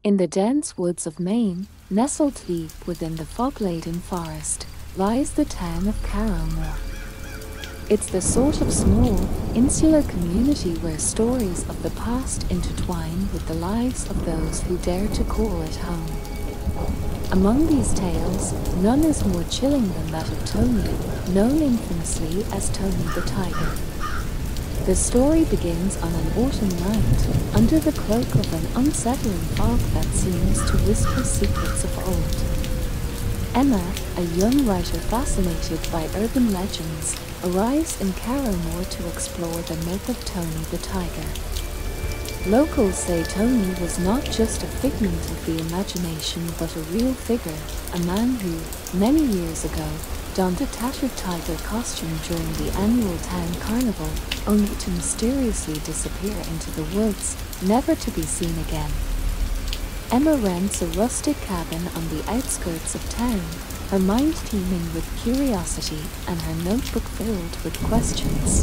In the dense woods of Maine, nestled deep within the fog-laden forest, lies the town of Paranormal. It's the sort of small, insular community where stories of the past intertwine with the lives of those who dare to call it home. Among these tales, none is more chilling than that of Tony, known infamously as Tony the Tiger. The story begins on an autumn night, under the cloak of an unsettling fog that seems to whisper secrets of old. Emma, a young writer fascinated by urban legends, arrives in Carrowmore to explore the myth of Tony the Tiger. Locals say Tony was not just a figment of the imagination but a real figure, a man who, many years ago, donned a tattered tiger costume during the annual town carnival, only to mysteriously disappear into the woods, never to be seen again. Emma rents a rustic cabin on the outskirts of town, her mind teeming with curiosity and her notebook filled with questions.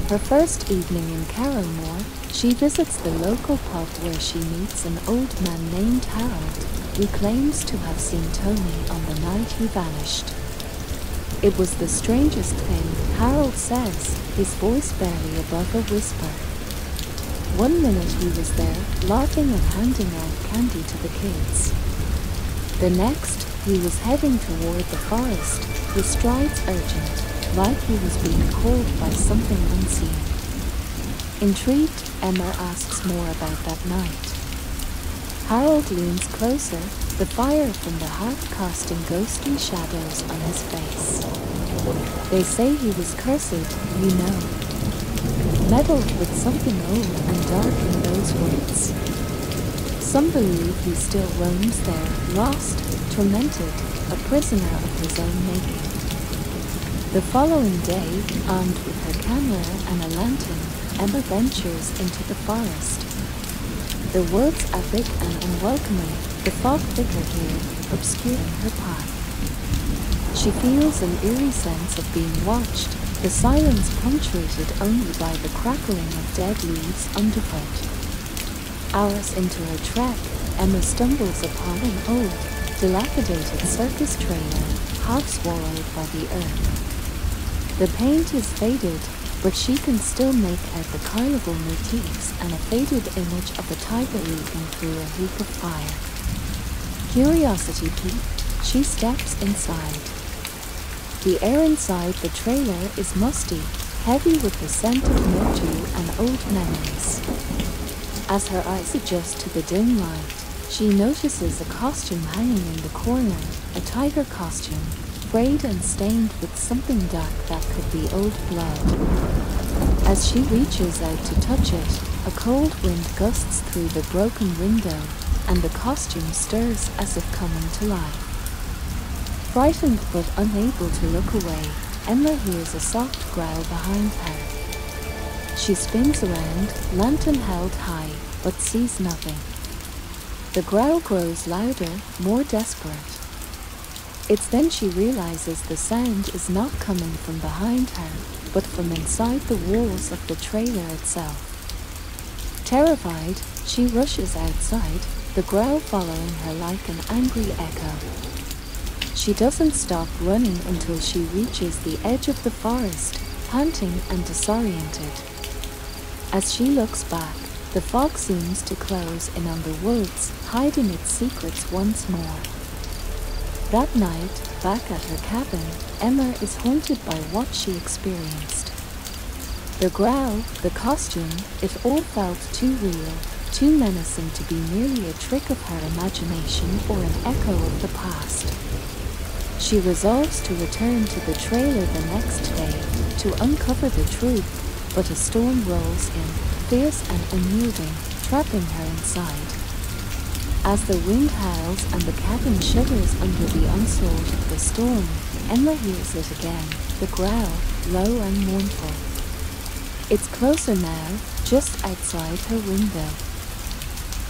Her first evening in Carrowmore, she visits the local pub where she meets an old man named Harold, who claims to have seen Tony on the night he vanished. It was the strangest thing, Harold says, his voice barely above a whisper. One minute he was there, laughing and handing out candy to the kids. The next, he was heading toward the forest, his strides urgent, like he was being called by something unseen. Intrigued, Emma asks more about that night. Harold leans closer, the fire from the hearth casting ghostly shadows on his face. They say he was cursed, you know. Meddled with something old and dark in those woods. Some believe he still roams there, lost, tormented, a prisoner of his own making. The following day, armed with her camera and a lantern, Emma ventures into the forest. The woods epic and unwelcoming, the fog thicker here, obscuring her path. She feels an eerie sense of being watched, the silence punctuated only by the crackling of dead leaves underfoot. Hours into her trek, Emma stumbles upon an old, dilapidated circus trailer, half swallowed by the earth. The paint is faded, but she can still make out the carnival motifs and a faded image of a tiger leaping through a heap of fire. Curiosity piqued, she steps inside. The air inside the trailer is musty, heavy with the scent of mildew and old memories. As her eyes adjust to the dim light, she notices a costume hanging in the corner, a tiger costume, frayed and stained with something dark that could be old blood. As she reaches out to touch it, a cold wind gusts through the broken window, and the costume stirs as if coming to life. Frightened but unable to look away, Emma hears a soft growl behind her. She spins around, lantern held high, but sees nothing. The growl grows louder, more desperate. It's then she realizes the sound is not coming from behind her, but from inside the walls of the trailer itself. Terrified, she rushes outside, the growl following her like an angry echo. She doesn't stop running until she reaches the edge of the forest, panting and disoriented. As she looks back, the fog seems to close in on the woods, hiding its secrets once more. That night, back at her cabin, Emma is haunted by what she experienced. The growl, the costume, it all felt too real, too menacing to be merely a trick of her imagination or an echo of the past. She resolves to return to the trailer the next day to uncover the truth, but a storm rolls in, fierce and unyielding, trapping her inside. As the wind howls and the cabin shudders under the onslaught of the storm, Emma hears it again, the growl, low and mournful. It's closer now, just outside her window.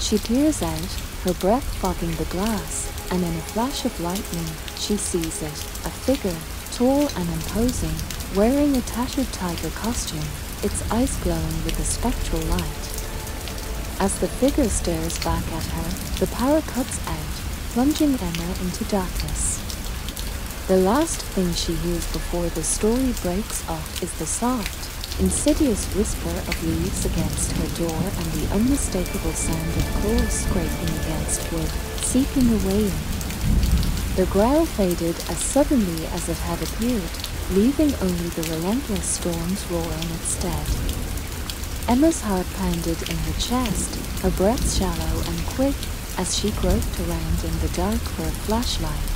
She peers out, her breath fogging the glass, and in a flash of lightning, she sees it, a figure, tall and imposing, wearing a tattered tiger costume, its eyes glowing with a spectral light. As the figure stares back at her, the power cuts out, plunging Emma into darkness. The last thing she hears before the story breaks off is the soft, insidious whisper of leaves against her door and the unmistakable sound of claws scraping against wood, seeping away in. The growl faded as suddenly as it had appeared, leaving only the relentless storms roaring instead. Emma's heart pounded in her chest, her breath shallow and quick, as she groped around in the dark for a flashlight.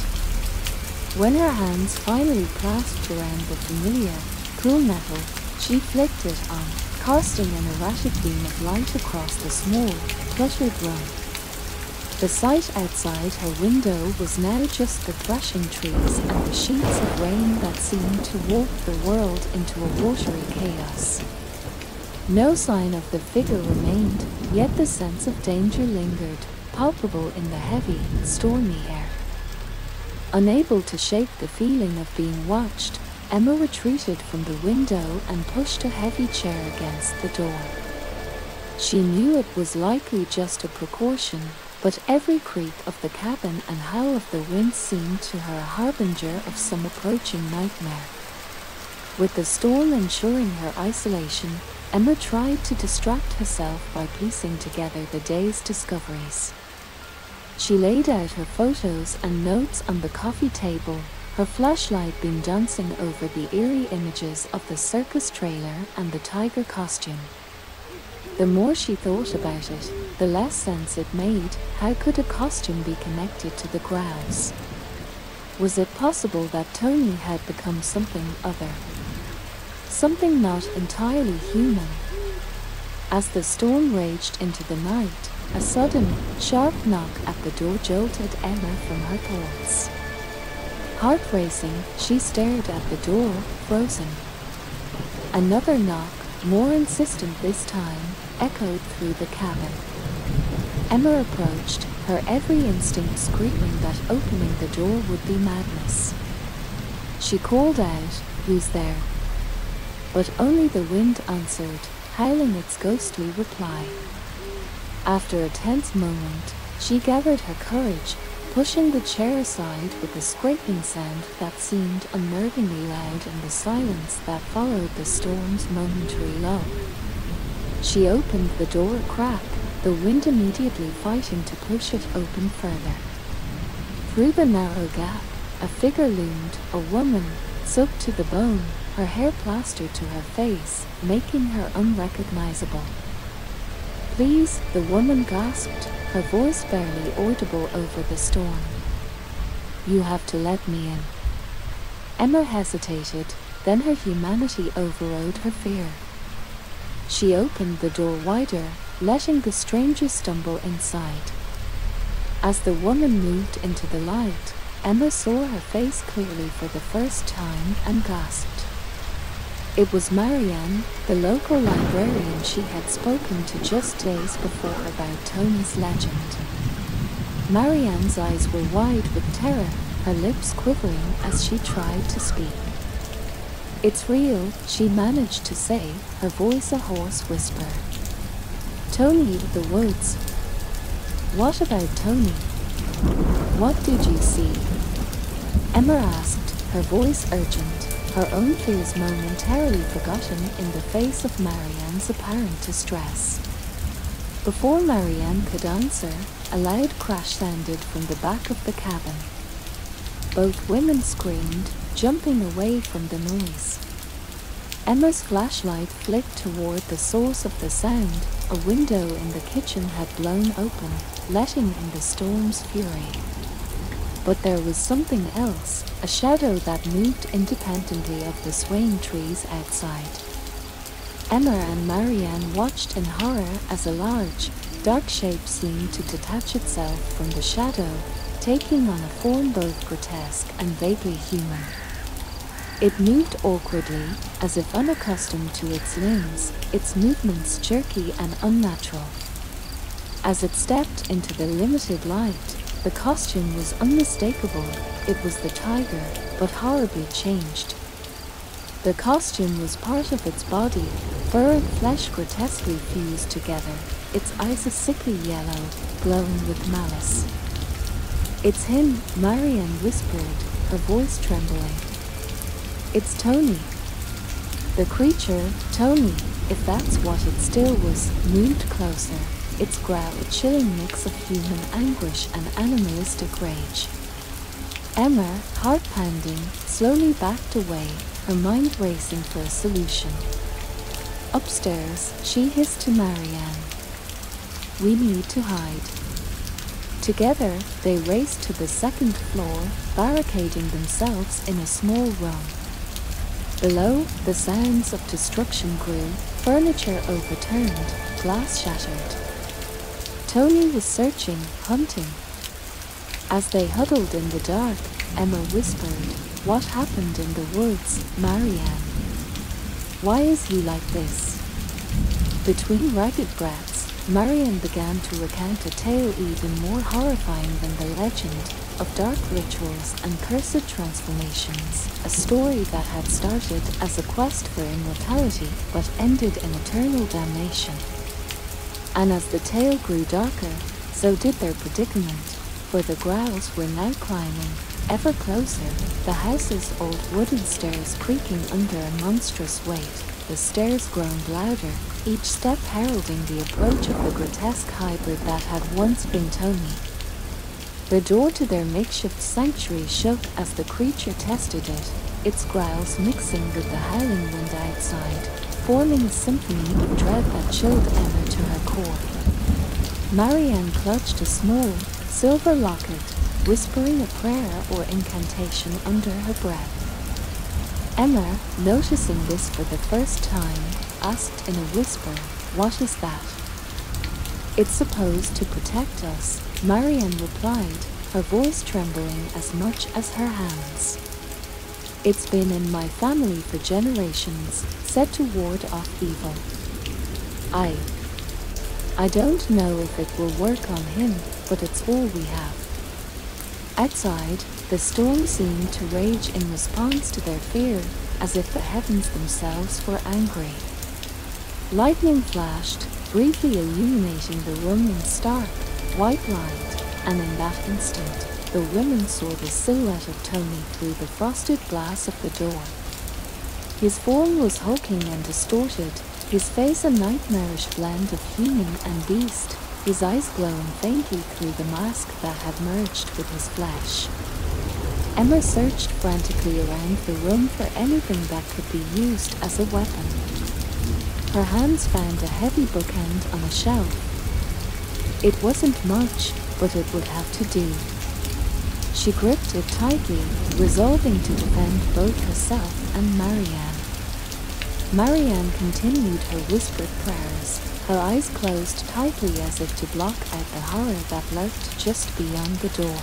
When her hands finally clasped around the familiar, cool metal, she flicked it on, casting an erratic beam of light across the small, cluttered room. The sight outside her window was now just the threshing trees and the sheets of rain that seemed to warp the world into a watery chaos. No sign of the figure remained, yet the sense of danger lingered, palpable in the heavy, stormy air. Unable to shake the feeling of being watched, Emma retreated from the window and pushed a heavy chair against the door. She knew it was likely just a precaution, but every creak of the cabin and howl of the wind seemed to her a harbinger of some approaching nightmare. With the storm ensuring her isolation, Emma tried to distract herself by piecing together the day's discoveries. She laid out her photos and notes on the coffee table, her flashlight beam dancing over the eerie images of the circus trailer and the tiger costume. The more she thought about it, the less sense it made. How could a costume be connected to the growls? Was it possible that Tony had become something other? Something not entirely human? As the storm raged into the night, a sudden, sharp knock at the door jolted Emma from her thoughts. Heart racing, she stared at the door, frozen. Another knock, more insistent this time, echoed through the cabin. Emma approached, her every instinct screaming that opening the door would be madness. She called out, "Who's there?" But only the wind answered, howling its ghostly reply. After a tense moment, she gathered her courage, pushing the chair aside with a scraping sound that seemed unnervingly loud in the silence that followed the storm's momentary lull. She opened the door a crack, the wind immediately fighting to push it open further. Through the narrow gap, a figure loomed, a woman, soaked to the bone, her hair plastered to her face, making her unrecognizable. "Please," the woman gasped, her voice barely audible over the storm. "You have to let me in." Emma hesitated, then her humanity overrode her fear. She opened the door wider, letting the stranger stumble inside. As the woman moved into the light, Emma saw her face clearly for the first time and gasped. It was Marianne, the local librarian she had spoken to just days before about Tony's legend. Marianne's eyes were wide with terror, her lips quivering as she tried to speak. "It's real," she managed to say, her voice a hoarse whisper. "Tony of the woods." "What about Tony? What did you see?" Emma asked, her voice urgent, her own fears momentarily forgotten in the face of Marianne's apparent distress. Before Marianne could answer, a loud crash sounded from the back of the cabin. Both women screamed, jumping away from the noise. Emma's flashlight flicked toward the source of the sound. A window in the kitchen had blown open, letting in the storm's fury. But there was something else, a shadow that moved independently of the swaying trees outside. Emma and Marianne watched in horror as a large, dark shape seemed to detach itself from the shadow, taking on a form both grotesque and vaguely human. It moved awkwardly, as if unaccustomed to its limbs, its movements jerky and unnatural. As it stepped into the limited light, the costume was unmistakable. It was the tiger, but horribly changed. The costume was part of its body, fur and flesh grotesquely fused together, its eyes a sickly yellow, glowing with malice. "It's him," Marianne whispered, her voice trembling. "It's Tony." The creature, Tony, if that's what it still was, moved closer, its growl a chilling mix of human anguish and animalistic rage. Emma, heart pounding, slowly backed away, her mind racing for a solution. Upstairs, she hissed to Marianne. "We need to hide." Together, they raced to the second floor, barricading themselves in a small room. Below, the sounds of destruction grew, furniture overturned, glass shattered. Tony was searching, hunting. As they huddled in the dark, Emma whispered, "What happened in the woods, Marianne? Why is he like this?" Between ragged breaths, Marianne began to recount a tale even more horrifying than the legend of dark rituals and cursed transformations, a story that had started as a quest for immortality but ended in eternal damnation. And as the tale grew darker, so did their predicament, for the growls were now climbing, ever closer, the house's old wooden stairs creaking under a monstrous weight, the stairs groaned louder, each step heralding the approach of the grotesque hybrid that had once been Tony. The door to their makeshift sanctuary shook as the creature tested it, its growls mixing with the howling wind outside, forming a symphony of dread that chilled Emma to her core. Marianne clutched a small, silver locket, whispering a prayer or incantation under her breath. Emma, noticing this for the first time, asked in a whisper, "What is that?" "It's supposed to protect us," Marianne replied, her voice trembling as much as her hands. "It's been in my family for generations, said to ward off evil. I don't know if it will work on him, but it's all we have." Outside, the storm seemed to rage in response to their fear, as if the heavens themselves were angry. Lightning flashed, briefly illuminating the room in stark, white light, and in that instant, the women saw the silhouette of Tony through the frosted glass of the door. His form was hulking and distorted, his face a nightmarish blend of human and beast, his eyes glowing faintly through the mask that had merged with his flesh. Emma searched frantically around the room for anything that could be used as a weapon. Her hands found a heavy bookend on a shelf. It wasn't much, but it would have to do. She gripped it tightly, resolving to defend both herself and Marianne. Marianne continued her whispered prayers, her eyes closed tightly as if to block out the horror that lurked just beyond the door.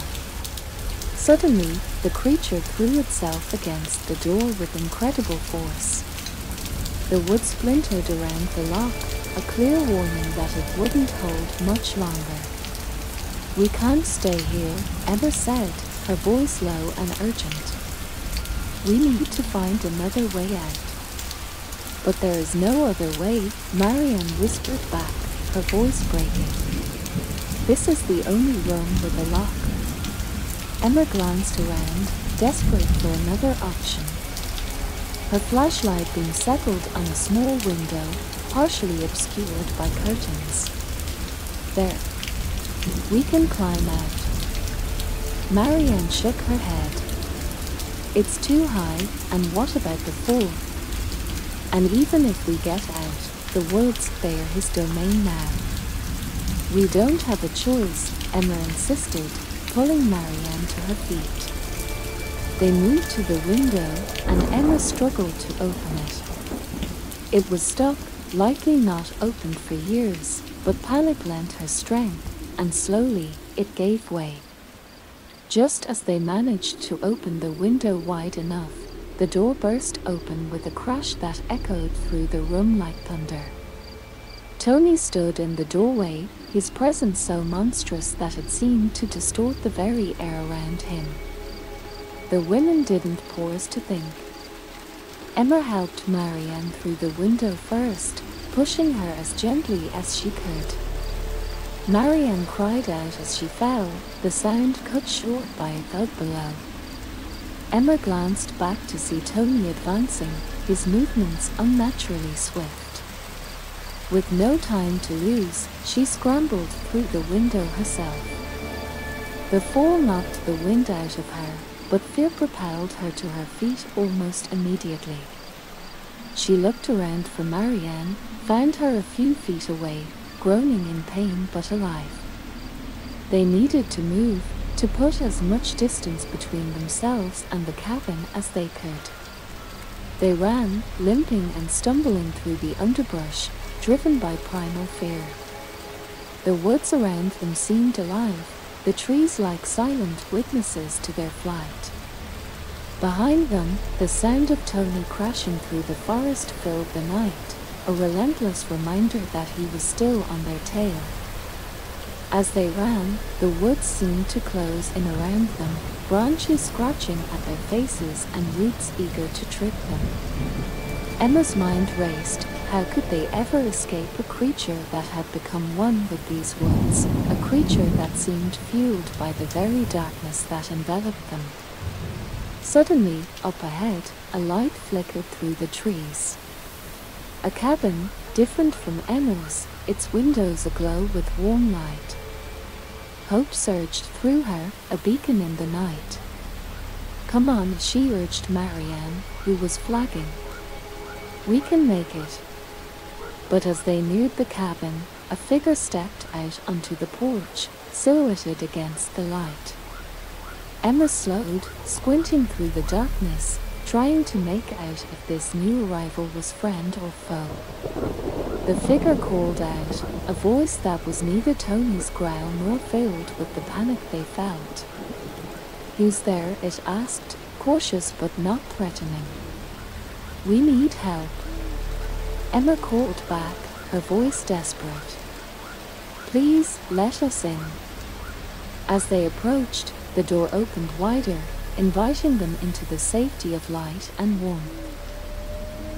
Suddenly, the creature threw itself against the door with incredible force. The wood splintered around the lock, a clear warning that it wouldn't hold much longer. "We can't stay here," Emma said, her voice low and urgent. "We need to find another way out." "But there is no other way," Marianne whispered back, her voice breaking. "This is the only room with a lock." Emma glanced around, desperate for another option. Her flashlight beam settled on a small window, partially obscured by curtains. "There. We can climb out." Marianne shook her head. "It's too high, and what about the fall? And even if we get out, the woods, they are his domain now." "We don't have a choice," Emma insisted, pulling Marianne to her feet. They moved to the window, and Emma struggled to open it. It was stuck, likely not opened for years, but panic lent her strength, and slowly, it gave way. Just as they managed to open the window wide enough, the door burst open with a crash that echoed through the room like thunder. Tony stood in the doorway, his presence so monstrous that it seemed to distort the very air around him. The women didn't pause to think. Emma helped Marianne through the window first, pushing her as gently as she could. Marianne cried out as she fell, the sound cut short by a thud below. Emma glanced back to see Tony advancing, his movements unnaturally swift. With no time to lose, she scrambled through the window herself. The fall knocked the wind out of her, but fear propelled her to her feet almost immediately. She looked around for Marianne, found her a few feet away, groaning in pain but alive. They needed to move, to put as much distance between themselves and the cabin as they could. They ran, limping and stumbling through the underbrush, driven by primal fear. The woods around them seemed alive, the trees like silent witnesses to their flight. Behind them, the sound of Tony crashing through the forest filled the night, a relentless reminder that he was still on their tail. As they ran, the woods seemed to close in around them, branches scratching at their faces and roots eager to trip them. Emma's mind raced. How could they ever escape a creature that had become one with these woods, a creature that seemed fueled by the very darkness that enveloped them? Suddenly, up ahead, a light flickered through the trees. A cabin, different from Emma's, its windows aglow with warm light. Hope surged through her, a beacon in the night. "Come on," she urged Marianne, who was flagging. "We can make it." But as they neared the cabin, a figure stepped out onto the porch, silhouetted against the light. Emma slowed, squinting through the darkness, trying to make out if this new arrival was friend or foe. The figure called out, a voice that was neither Tony's growl nor filled with the panic they felt. "Who's there?" it asked, cautious but not threatening. "We need help." Emma called back, her voice desperate. "Please, let us in." As they approached, the door opened wider, inviting them into the safety of light and warmth.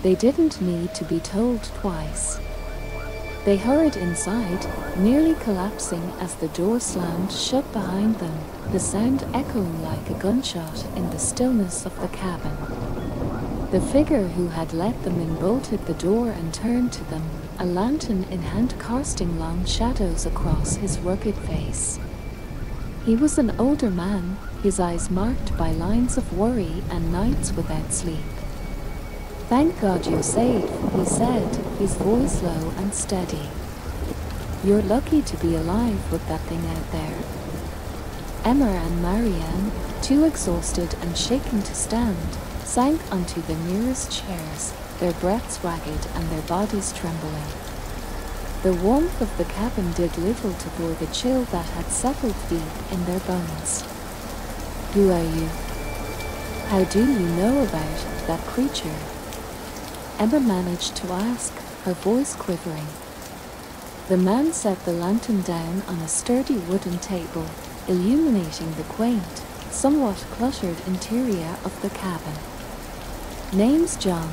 They didn't need to be told twice. They hurried inside, nearly collapsing as the door slammed shut behind them, the sound echoing like a gunshot in the stillness of the cabin. The figure who had let them in bolted the door and turned to them, a lantern in hand casting long shadows across his rugged face. He was an older man, his eyes marked by lines of worry and nights without sleep. "Thank God you're safe," he said, his voice low and steady. "You're lucky to be alive with that thing out there." Emma and Marianne, too exhausted and shaken to stand, sank onto the nearest chairs, their breaths ragged and their bodies trembling. The warmth of the cabin did little to thaw the chill that had settled deep in their bones. "Who are you? How do you know about that creature?" Emma managed to ask, her voice quivering. The man set the lantern down on a sturdy wooden table, illuminating the quaint, somewhat cluttered interior of the cabin. "Name's John.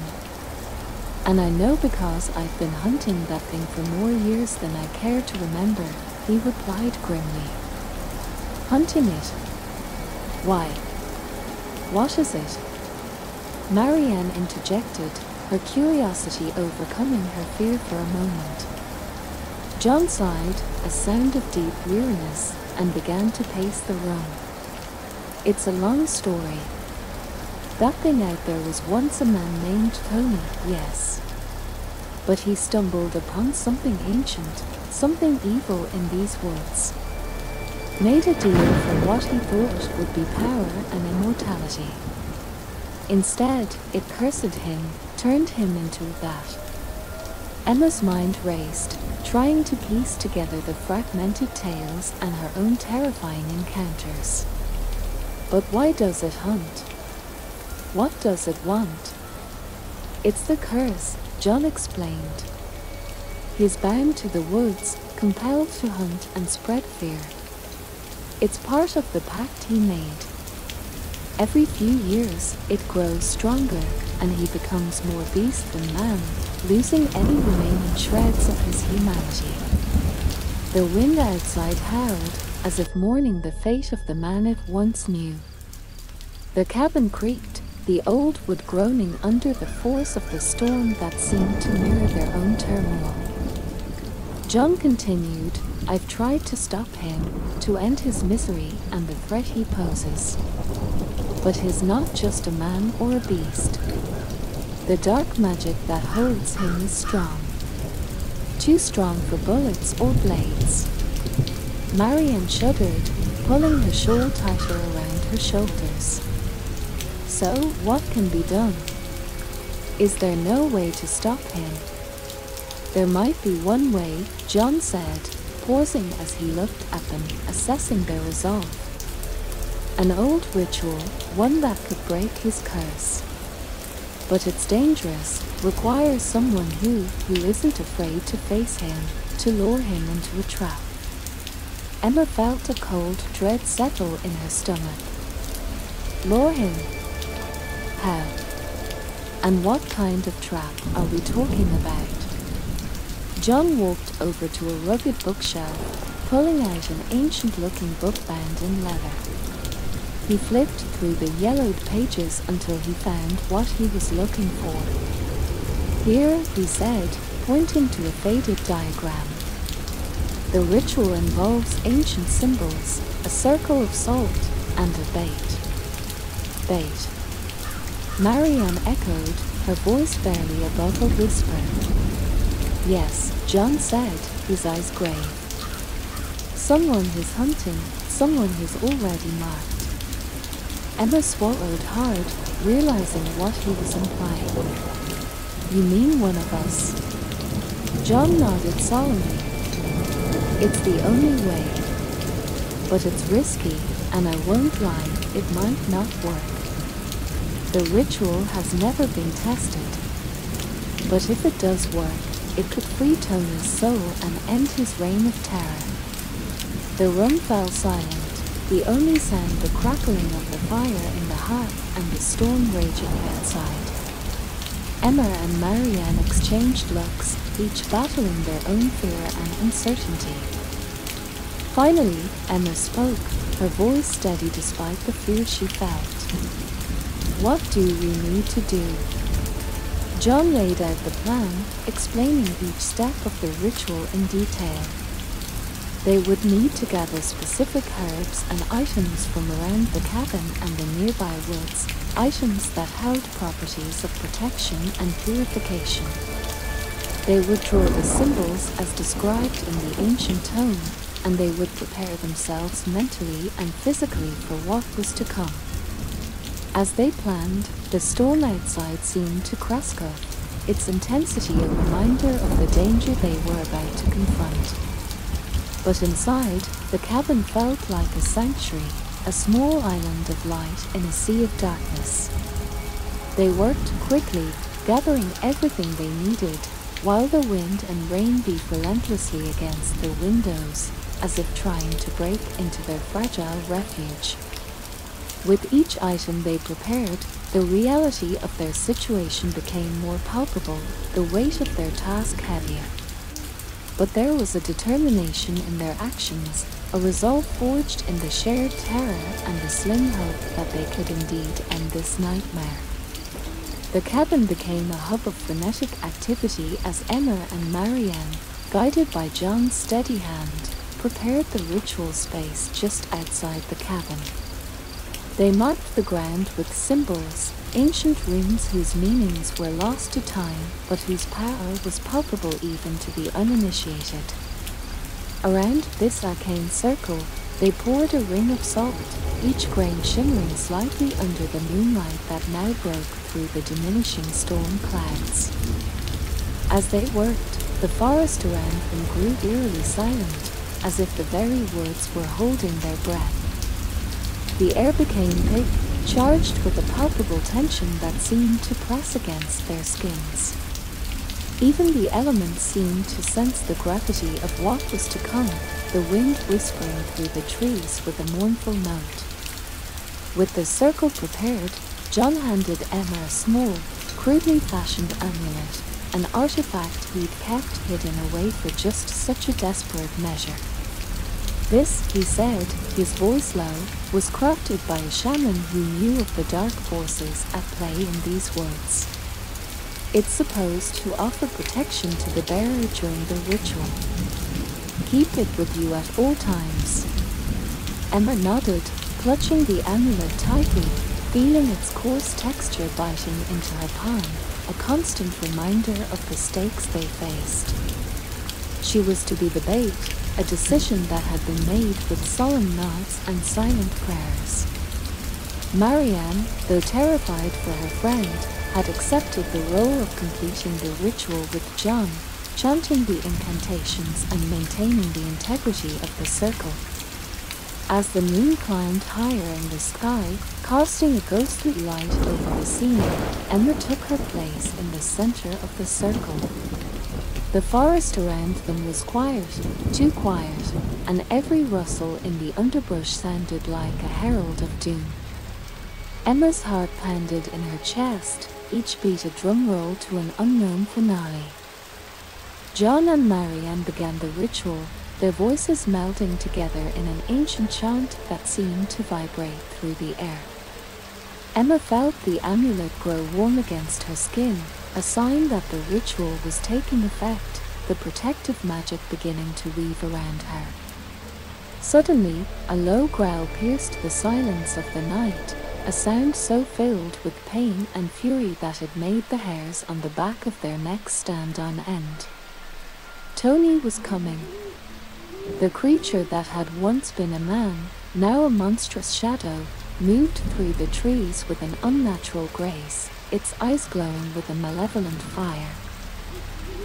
And I know because I've been hunting that thing for more years than I care to remember," he replied grimly. "Hunting it? Why? What is it?" Marianne interjected, her curiosity overcoming her fear for a moment. John sighed, a sound of deep weariness, and began to pace the room. "It's a long story. That thing out there was once a man named Tony, yes. But he stumbled upon something ancient, something evil in these woods. Made a deal for what he thought would be power and immortality. Instead, it cursed him, turned him into that." Emma's mind raced, trying to piece together the fragmented tales and her own terrifying encounters. But why does it hunt? What does it want? "It's the curse," John explained. "He's bound to the woods, compelled to hunt and spread fear. It's part of the pact he made. Every few years, it grows stronger, and he becomes more beast than man, losing any remaining shreds of his humanity. The wind outside howled, as if mourning the fate of the man it once knew. The cabin creaked, the old wood groaning under the force of the storm that seemed to mirror their own turmoil. John continued, "I've tried to stop him, to end his misery and the threat he poses. But he's not just a man or a beast. The dark magic that holds him is strong. Too strong for bullets or blades." Marianne shuddered, pulling the shawl tighter around her shoulders. "So, what can be done? Is there no way to stop him?" "There might be one way," John said, pausing as he looked at them, assessing their resolve. "An old ritual, one that could break his curse. But it's dangerous, requires someone who isn't afraid to face him, to lure him into a trap." Emma felt a cold dread settle in her stomach. "Lure him? How? And what kind of trap are we talking about?" John walked over to a rugged bookshelf, pulling out an ancient-looking book bound in leather. He flipped through the yellowed pages until he found what he was looking for. "Here," he said, pointing to a faded diagram. "The ritual involves ancient symbols, a circle of salt, and a bait." "Bait?" Marianne echoed, her voice barely above a whisper. "Yes," John said, his eyes grave. "Someone he's hunting, someone he's already marked." Emma swallowed hard, realizing what he was implying. "You mean one of us?" John nodded solemnly. "It's the only way. But it's risky, and I won't lie, it might not work. The ritual has never been tested. But if it does work, it could free Tony's soul and end his reign of terror." The room fell silent, the only sound the crackling of the fire in the hearth and the storm raging outside. Emma and Marianne exchanged looks, each battling their own fear and uncertainty. Finally, Emma spoke, her voice steady despite the fear she felt. "What do we need to do?" John laid out the plan, explaining each step of the ritual in detail. They would need to gather specific herbs and items from around the cabin and the nearby woods, items that held properties of protection and purification. They would draw the symbols as described in the ancient tome, and they would prepare themselves mentally and physically for what was to come. As they planned, the storm outside seemed to crescent, its intensity a reminder of the danger they were about to confront. But inside, the cabin felt like a sanctuary, a small island of light in a sea of darkness. They worked quickly, gathering everything they needed, while the wind and rain beat relentlessly against their windows, as if trying to break into their fragile refuge. With each item they prepared, the reality of their situation became more palpable, the weight of their task heavier. But there was a determination in their actions, a resolve forged in the shared terror and the slim hope that they could indeed end this nightmare. The cabin became a hub of frenetic activity as Emma and Marianne, guided by John's steady hand, prepared the ritual space just outside the cabin. They marked the ground with symbols, ancient runes whose meanings were lost to time, but whose power was palpable even to the uninitiated. Around this arcane circle, they poured a ring of salt, each grain shimmering slightly under the moonlight that now broke through the diminishing storm clouds. As they worked, the forest around them grew eerily silent, as if the very woods were holding their breath. The air became thick, charged with a palpable tension that seemed to press against their skins. Even the elements seemed to sense the gravity of what was to come, the wind whispering through the trees with a mournful note. With the circle prepared, John handed Emma a small, crudely fashioned amulet, an artifact he'd kept hidden away for just such a desperate measure. This, he said, his voice low, was crafted by a shaman who knew of the dark forces at play in these woods. It's supposed to offer protection to the bearer during the ritual. Keep it with you at all times. Emma nodded, clutching the amulet tightly, feeling its coarse texture biting into her palm, a constant reminder of the stakes they faced. She was to be the bait, a decision that had been made with solemn nods and silent prayers. Marianne, though terrified for her friend, had accepted the role of completing the ritual with John, chanting the incantations and maintaining the integrity of the circle. As the moon climbed higher in the sky, casting a ghostly light over the scene, Emma took her place in the center of the circle. The forest around them was quiet, too quiet, and every rustle in the underbrush sounded like a herald of doom. Emma's heart pounded in her chest, each beat a drum roll to an unknown finale. John and Marianne began the ritual, their voices melding together in an ancient chant that seemed to vibrate through the air. Emma felt the amulet grow warm against her skin, a sign that the ritual was taking effect, the protective magic beginning to weave around her. Suddenly, a low growl pierced the silence of the night, a sound so filled with pain and fury that it made the hairs on the back of their necks stand on end. Tony was coming. The creature that had once been a man, now a monstrous shadow, moved through the trees with an unnatural grace, its eyes glowing with a malevolent fire.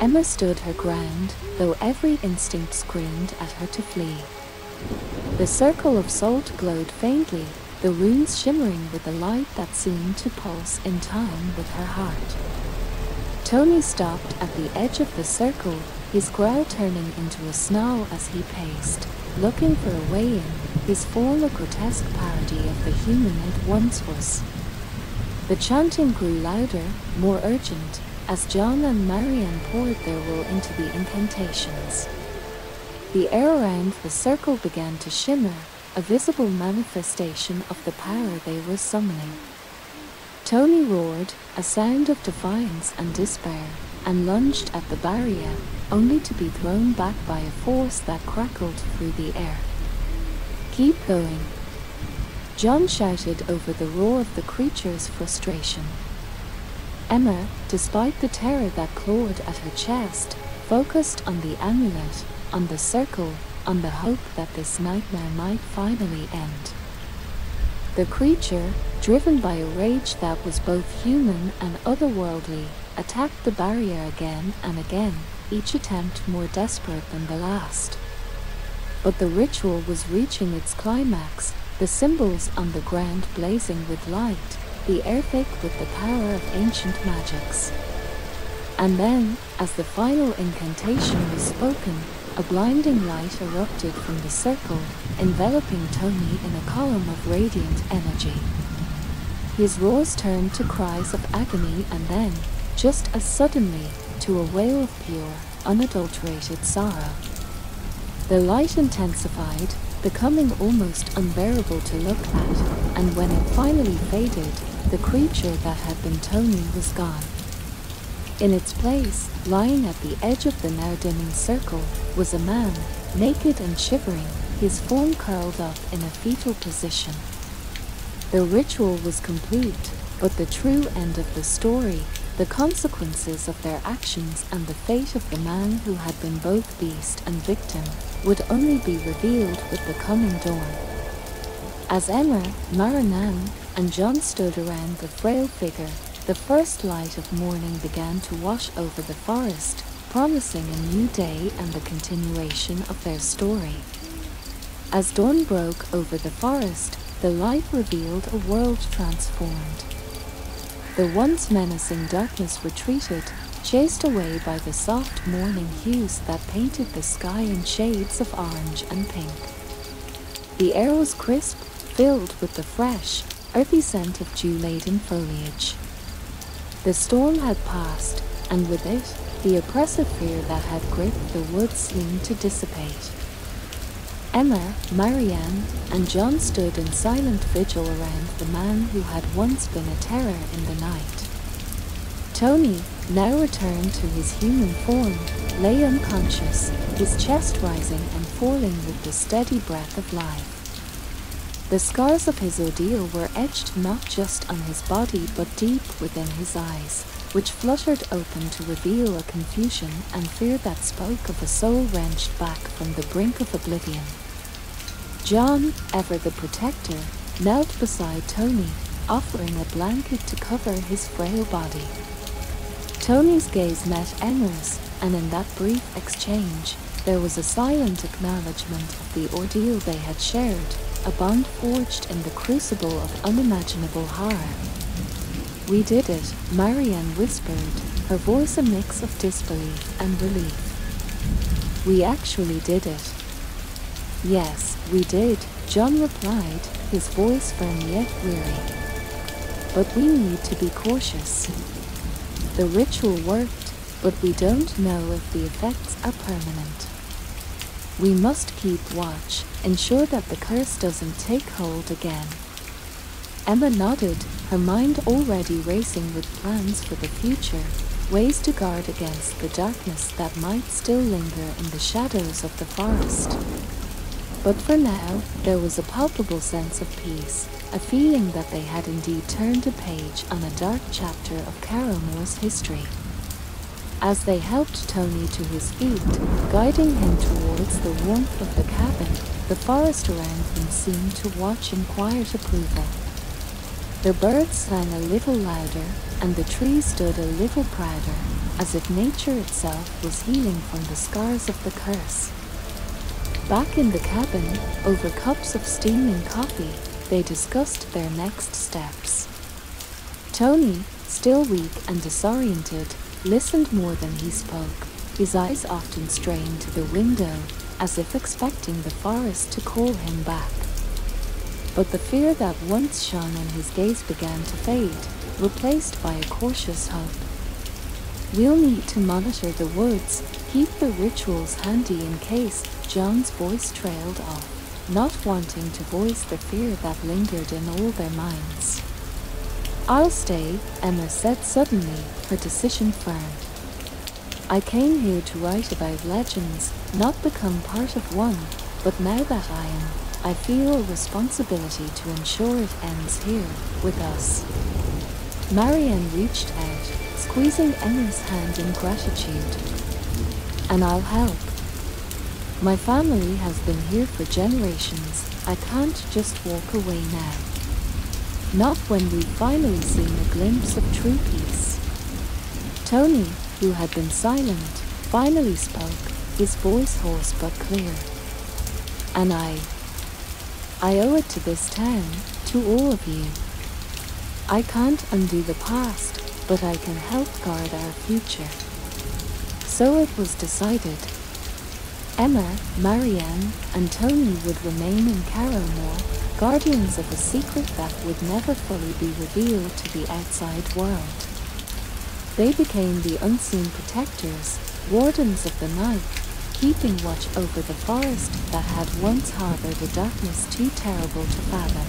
Emma stood her ground, though every instinct screamed at her to flee. The circle of salt glowed faintly, the runes shimmering with a light that seemed to pulse in time with her heart. Tony stopped at the edge of the circle, his growl turning into a snarl as he paced, looking for a way in, his form a grotesque parody of the human it once was. The chanting grew louder, more urgent, as John and Marianne poured their will into the incantations. The air around the circle began to shimmer, a visible manifestation of the power they were summoning. Tony roared, a sound of defiance and despair, and lunged at the barrier, only to be thrown back by a force that crackled through the air. "Keep going," John shouted over the roar of the creature's frustration. Emma, despite the terror that clawed at her chest, focused on the amulet, on the circle, on the hope that this nightmare might finally end. The creature, driven by a rage that was both human and otherworldly, attacked the barrier again and again, each attempt more desperate than the last. But the ritual was reaching its climax, the symbols on the ground blazing with light, the air thick with the power of ancient magics. And then, as the final incantation was spoken, a blinding light erupted from the circle, enveloping Tony in a column of radiant energy. His roars turned to cries of agony and then, just as suddenly, to a wail of pure, unadulterated sorrow. The light intensified, becoming almost unbearable to look at, and when it finally faded, the creature that had been Tony was gone. In its place, lying at the edge of the now dimming circle, was a man, naked and shivering, his form curled up in a fetal position. The ritual was complete, but the true end of the story, the consequences of their actions and the fate of the man who had been both beast and victim, would only be revealed with the coming dawn. As Emma, Marianne, and John stood around the frail figure, the first light of morning began to wash over the forest, promising a new day and the continuation of their story. As dawn broke over the forest, the light revealed a world transformed. The once menacing darkness retreated, chased away by the soft morning hues that painted the sky in shades of orange and pink. The air was crisp, filled with the fresh, earthy scent of dew-laden foliage. The storm had passed, and with it, the oppressive fear that had gripped the woods seemed to dissipate. Emma, Marianne, and John stood in silent vigil around the man who had once been a terror in the night. Tony, now returned to his human form, lay unconscious, his chest rising and falling with the steady breath of life. The scars of his ordeal were etched not just on his body but deep within his eyes, which fluttered open to reveal a confusion and fear that spoke of a soul wrenched back from the brink of oblivion. John, ever the protector, knelt beside Tony, offering a blanket to cover his frail body. Tony's gaze met Emma's, and in that brief exchange, there was a silent acknowledgement of the ordeal they had shared, a bond forged in the crucible of unimaginable horror. "We did it," Marianne whispered, her voice a mix of disbelief and relief. "We actually did it." "Yes, we did," John replied, his voice firm yet weary. "But we need to be cautious. The ritual worked, but we don't know if the effects are permanent. We must keep watch, ensure that the curse doesn't take hold again." Emma nodded, her mind already racing with plans for the future, ways to guard against the darkness that might still linger in the shadows of the forest. But for now, there was a palpable sense of peace, a feeling that they had indeed turned a page on a dark chapter of Paranormal's history. As they helped Tony to his feet, guiding him towards the warmth of the cabin, the forest around them seemed to watch in quiet approval. The birds sang a little louder, and the trees stood a little prouder, as if nature itself was healing from the scars of the curse. Back in the cabin, over cups of steaming coffee, they discussed their next steps. Tony, still weak and disoriented, listened more than he spoke, his eyes often strained to the window, as if expecting the forest to call him back. But the fear that once shone in his gaze began to fade, replaced by a cautious hope. "We'll need to monitor the woods, keep the rituals handy in case," John's voice trailed off, not wanting to voice the fear that lingered in all their minds. "I'll stay," Emma said suddenly, her decision firm. "I came here to write about legends, not become part of one, but now that I feel a responsibility to ensure it ends here, with us." Marianne reached out, squeezing Emma's hand in gratitude. "And I'll help. My family has been here for generations, I can't just walk away now. Not when we've finally seen a glimpse of true peace." Tony, who had been silent, finally spoke, his voice hoarse but clear. "And I owe it to this town, to all of you. I can't undo the past, but I can help guard our future." So it was decided. Emma, Marianne, and Tony would remain in Paranormal, guardians of a secret that would never fully be revealed to the outside world. They became the unseen protectors, wardens of the night, keeping watch over the forest that had once harbored a darkness too terrible to fathom.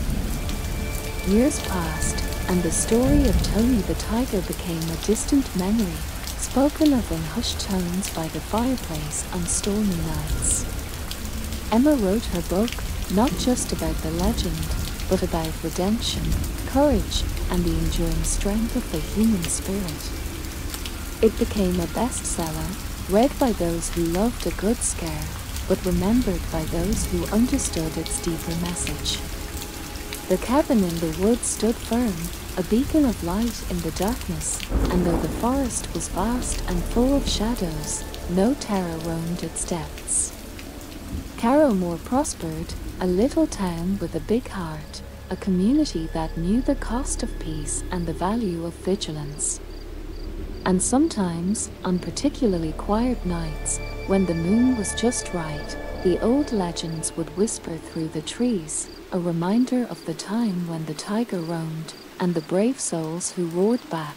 Years passed, and the story of Tony the Tiger became a distant memory, spoken of in hushed tones by the fireplace on stormy nights. Emma wrote her book, not just about the legend, but about redemption, courage, and the enduring strength of the human spirit. It became a bestseller, read by those who loved a good scare, but remembered by those who understood its deeper message. The cabin in the woods stood firm, a beacon of light in the darkness, and though the forest was vast and full of shadows, no terror roamed its depths. Carrowmore prospered, a little town with a big heart, a community that knew the cost of peace and the value of vigilance. And sometimes, on particularly quiet nights, when the moon was just right, the old legends would whisper through the trees, a reminder of the time when the tiger roamed, and the brave souls who roared back,